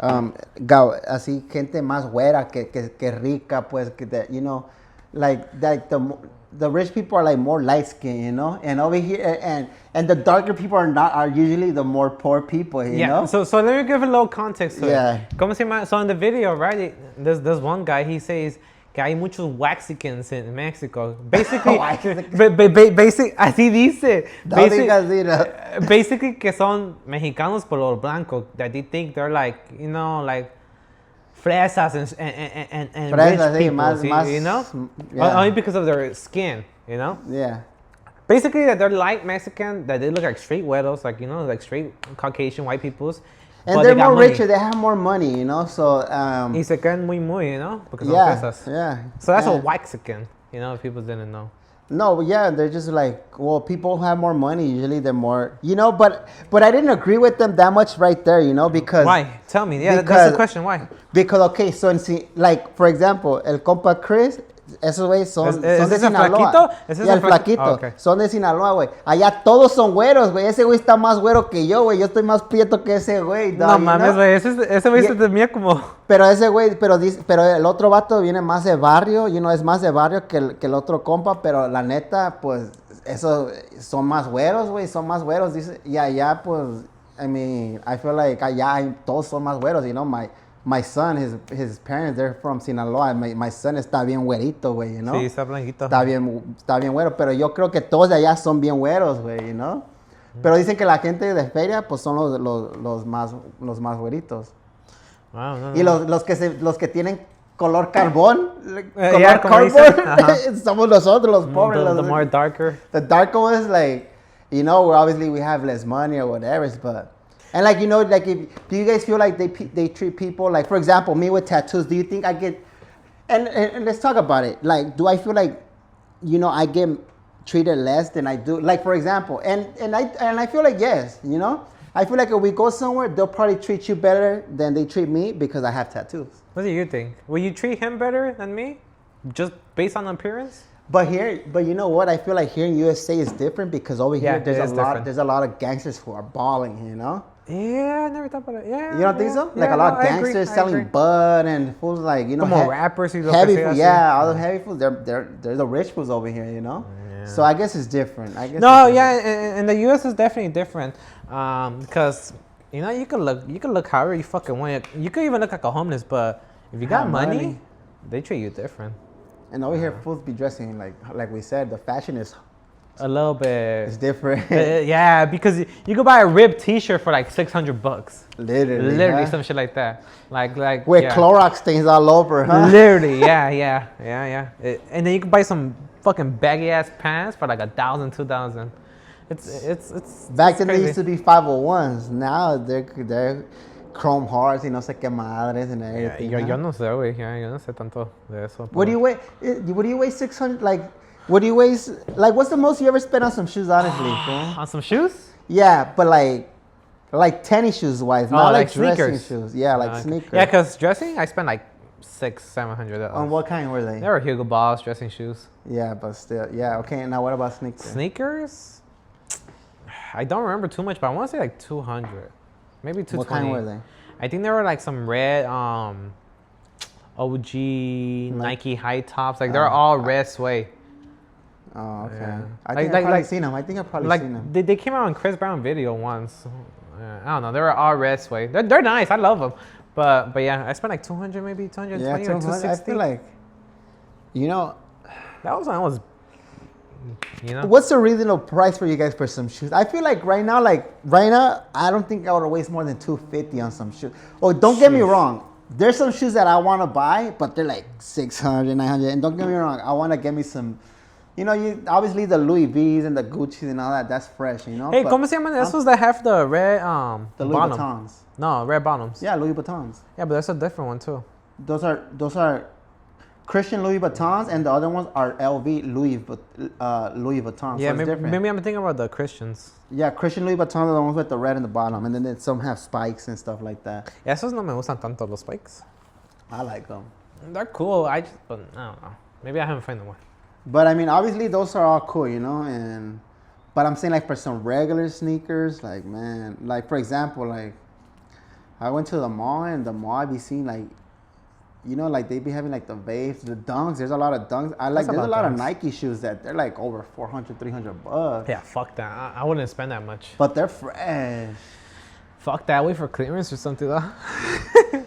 así gente más güera que rica, pues, you know, like the rich people are like more light skinned, you know, and over here and the darker people are usually the more poor people, you know. So let me give a little context to Yeah. it. ¿Cómo se llama? So in the video, right? There's one guy. He says que hay muchos Waxicans in Mexico. Basically, así dice. Basically que son mexicanos por lo blanco. That they think they're like, you know, like fresas and Fresas, rich sí, people, you know? yeah. Only because of their skin, you know? Yeah. Basically, that they're light Mexican, that they look like straight güeros, like, you know, like straight Caucasian white peoples. And but they're they got more money. richer. They have more money, you know. So Y se creen muy, you know? Because yeah, of fresas. yeah. So that's yeah. a Waxican, you know, if people didn't know. No, yeah, they're just like, well, people who have more money usually they're more, you know. But I didn't agree with them that much right there, you know, because Why? Tell me. Yeah, that's because- the question. Why? Because okay, so like for example, el compa Chris, esos güeyes son ¿Es de ese Sinaloa. flaquito? ¿Es ese Ya, el flaquito? flaquito. Ah, okay. Son de Sinaloa, güey. Allá todos son güeros, güey. Ese güey está más güero que yo, güey. Yo estoy más prieto que ese güey. No dog, you mames, know? güey. Ese güey se Yeah. tenía como... Pero ese güey, pero el otro vato viene más de barrio, you know, es más de barrio que el otro compa, pero la neta, pues, eso, son más güeros, güey, son más güeros, dice, y allá, pues, I mean, I feel like allá todos son más güeros, you know, my son, his parents, they're from Sinaloa, my son está bien güerito, güey, you know. Sí, está blanquito. Está bien güero, pero yo creo que todos de allá son bien güeros, güey, you know. Pero dicen que la gente de feria, pues, son los más güeritos. Wow, no, Y los que tienen color carbón, yeah, color como dicen, carbón, ajá. somos nosotros los pobres. the more darker. The darker ones, like, you know, obviously we have less money or whatever, but, and like, you know, like, do you guys feel like they treat people, like, for example, me with tattoos, do you think I get, and let's talk about it, like, do I feel like, you know, I get treated less than I do, like, for example, and I feel like yes, you know, I feel like if we go somewhere, they'll probably treat you better than they treat me because I have tattoos. What do you think? Will you treat him better than me? Just based on appearance? But you know what? I feel like here in USA is different because over Yeah, here it is different. there's a lot of gangsters who are balling, you know? Yeah, I never thought about it. Yeah. You don't think so? Like Yeah, a lot no, of I agree, gangsters I selling agree. bud and fools like, you know, Como rappers y lo heavy que sea food, así. yeah, all the heavy foods, they're the rich fools over here, you know? Yeah. So I guess it's different. I guess No, it's different. yeah, in the U.S. is definitely different, because you know you can look however you fucking want. You could even look like a homeless, but if you got Have money, money. they treat you different. And over here fools be dressing like we said, the fashion is A little bit. it's different. Yeah, because you could buy a ripped T-shirt for like $600. Literally huh? Some shit like that. Like With yeah. Clorox stains all over, huh? Literally, yeah. And then you can buy some fucking baggy ass pants for like $1,000, $2,000. It's Back it's then they crazy. used to be 501s. Now they're chrome hearts y no sé qué madres and Yeah, everything. yo huh? no sé, güey. Yo no sé tanto de eso. What do you weigh? What do you weigh 600? Like, what do you weigh? Like, what's the most you ever spent on some shoes? Honestly, fool? On some shoes? Yeah, but like tennis shoes wise, not like dressing sneakers. shoes. Yeah, like Okay. sneakers. Yeah, cause dressing, I spent like $600-$700. On what kind were they? They were Hugo Boss dressing shoes. Yeah, but still, yeah. Okay, now what about sneakers? Sneakers? I don't remember too much, but I want to say like 200, maybe 220. What kind were they? I think they were like some red OG Nike high tops. Like they're all red suede. Oh, okay. Yeah. I Like- think like- I've probably like- seen them. I think I've probably Like seen them. they came out on Chris Brown video once. I don't know. They're all red suede. They're nice. I love them. But yeah, I spent like 200, maybe 220 Yeah, or 260. I feel like, you know, That was almost, you know. what's the reasonable price for you guys for some shoes? I feel like right now, I don't think I would waste more than $250 on some shoes. Oh, don't get me Sheesh. wrong. There's some shoes that I want to buy, but they're like 600, 900. And don't get me wrong, I want to get me some, you obviously the Louis V's and the Gucci's and all that. That's fresh, Hey, but ¿cómo se llaman esos that have the red the Louis bottom? Vuittons. No, red bottoms. Yeah, Louis Vuittons. Yeah, but there's a different one too. Those are Christian Louis Vuittons, and the other ones are LV Louis Vuitton. Yeah, so it's different. maybe I'm thinking about the Christians. Yeah, Christian Louis Vuitton are the ones with the red in the bottom, and then some have spikes and stuff like that. Esos no me gustan tanto los spikes. I like them. They're cool. But I don't know. Maybe I haven't found the one. But I mean, obviously those are all cool, but I'm saying like for some regular sneakers, like man, like for example, like I went to the mall and the mall I be seeing like, like they be having like the Vapes, the Dunks. There's a lot of Dunks. There's a lot of Nike shoes that they're like over 400, 300 bucks. Yeah, fuck that. I wouldn't spend that much. But they're fresh. Fuck that. Wait for clearance or something though.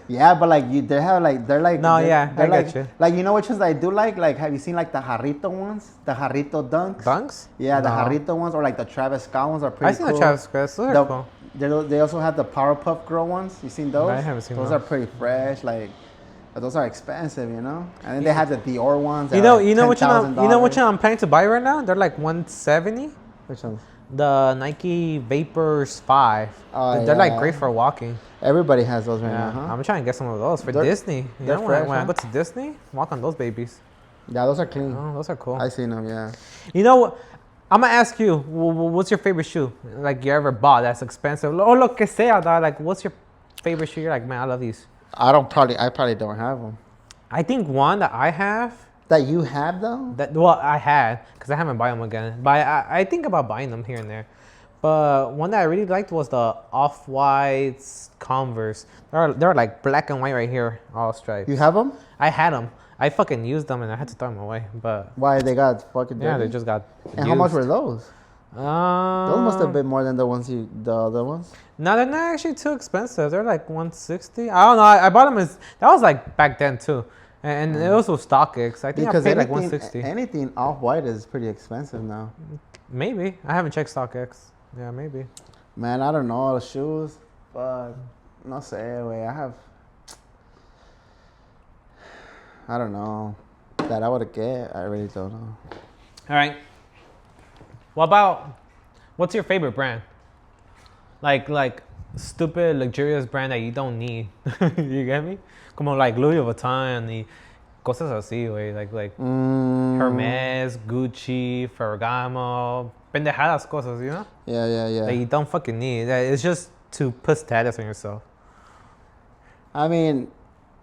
Yeah, but like they're No, yeah, I like, get you. Like which ones I do like? Like have you seen like the Jarrito ones? The Jarrito Dunks? Dunks? Yeah, the No. Jarrito ones or like the Travis Scott ones are pretty I seen cool. the Travis Scott. Those are cool. They also have the Powerpuff Girl ones. You seen those? I haven't seen those. those. Are pretty fresh. Like, but those are expensive, And then they have the Dior ones. That You know are which one? You know which $10,000. one I'm planning to buy right now? They're like 170. Which ones? The Nike Vapors 5. Oh, They're like yeah. great for walking. Everybody has those right Yeah, now, huh? I'm trying to get some of those for They're- Disney. You they're know, fresh, when I huh? go to Disney, walk on those babies. Yeah, those are clean. Oh, those are cool. I seen them. Yeah. You know what? I'm gonna ask you, what's your favorite shoe? Like you ever bought that's expensive? Or lo que sea, dog. Like what's your favorite shoe? You're like, man, I love these. I probably don't have them. I think one that I have, That you have though? I had, because I haven't bought them again. But I think about buying them here and there. But one that I really liked was the Off-White Converse. They're like black and white right here, all stripes. You have them? I had them. I fucking used them and I had to throw them away. But Why they got fucking dirty? yeah, they just got And how much were used. those? Those must have been more than the other ones. No, they're not actually too expensive. They're like 160. I don't know. I bought them that was like back then too, and it was with StockX. I think Because I paid like anything, 160. anything off white is pretty expensive now. Maybe I haven't checked StockX. Yeah, maybe. Man, I don't know the shoes, but no sé, way. I don't know that I would get. I really don't know. All right. What's your favorite brand? Like stupid luxurious brand that you don't need. You get me? Como like Louis Vuitton y cosas así, güey. Like Hermes, Gucci, Ferragamo, pendejadas cosas, you know? Yeah. That you don't fucking need. That it's just to put status on yourself. I mean,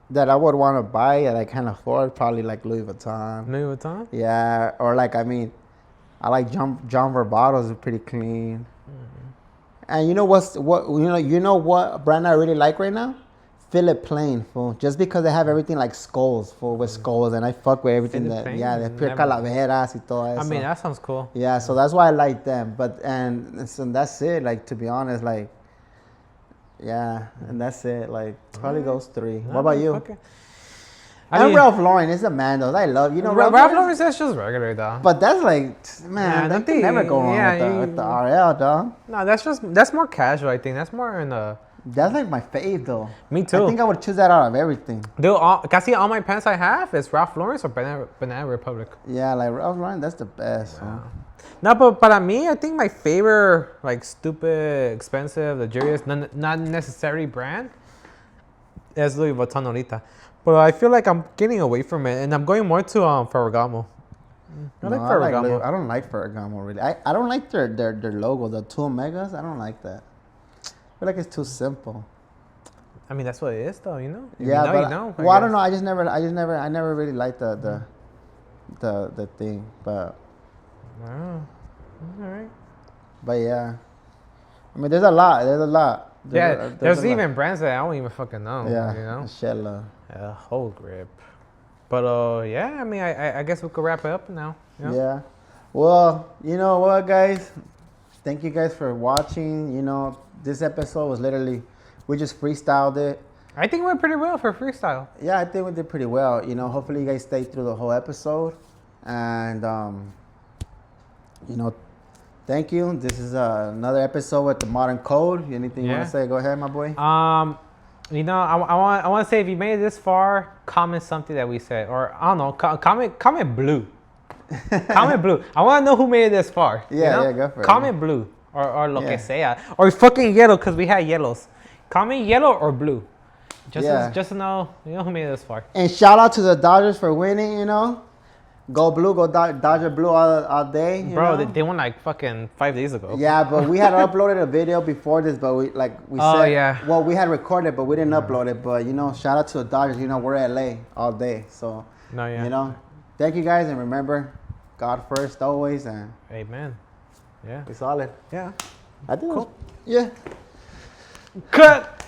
that I would want to buy that I can't afford, probably like Louis Vuitton. Louis Vuitton? Yeah, or like I like John Verbatos is pretty clean. And you know what brand I really like right now? Philip Plain, fool. Just because they have everything like skulls, fool, with skulls, and I fuck with everything Philip that Plain? they pure Never. calaveras y todo eso. I mean, that sounds cool. Yeah, so that's why I like them. And so that's it. Like to be honest, like yeah, and that's it. Like probably those three. What about you? Okay. And Ralph Lauren is a man though. I love Ralph Lauren, that's just regular, though. But that's like man, Yeah, that they- thing never go wrong yeah, with the RL, dog. No, that's more casual, I think. That's more in the... That's like my fave though. Me too. I think I would choose that out of everything. Dude, casi all my pants I have is Ralph Lauren or Banana Republic. Yeah, like Ralph Lauren, that's the best. Huh? No, but para me, I think my favorite, like, stupid, expensive, luxurious, not necessarily brand is Louis Vuitton ahorita. But I feel like I'm getting away from it, and I'm going more to Ferragamo. I like Ferragamo. I don't like Ferragamo really. I don't like their logo, the 2 Omegas. I don't like that. I feel like it's too simple. I mean, that's what it is, though, you know? If Yeah, you know, but you know. well, I don't know. I never really liked the thing, but Wow. All right. but yeah. I mean, there's a lot. There's There's a lot. even brands that I don't even fucking know. Yeah, You know? Shella. Whole grip. But yeah, I mean, I guess we could wrap it up now. You know? Yeah. Well, you know what, guys? Thank you guys for watching. You know, this episode was literally, we just freestyled it. I think it went pretty well for freestyle. Yeah, I think we did pretty well. You know, hopefully you guys stay through the whole episode. And, you know, thank you. This is another episode with the Modern Code. Anything you want Yeah. to say? Go ahead, my boy. You know, I want to say if you made it this far, comment something that we said, or I don't know, comment blue. Comment blue. I want to know who made it this far. Yeah, you know? yeah, go for it. Comment blue or lo que Yeah. sea, or fucking yellow because we had yellows. Comment yellow or blue. Just to know, you know who made it this far. And shout out to the Dodgers for winning, you know. Go blue, go Dodger blue all day. You Bro, know? they won like fucking 5 days ago. Yeah, but we had uploaded a video before this, but we Oh, said, yeah. well, we had recorded, but we didn't upload it. But you know, shout out to the Dodgers. You know, we're LA all day, so No, yeah. you know, thank you guys, and remember, God first always, and Amen. Yeah. be solid. Yeah. I think, Cool. yeah. Cut.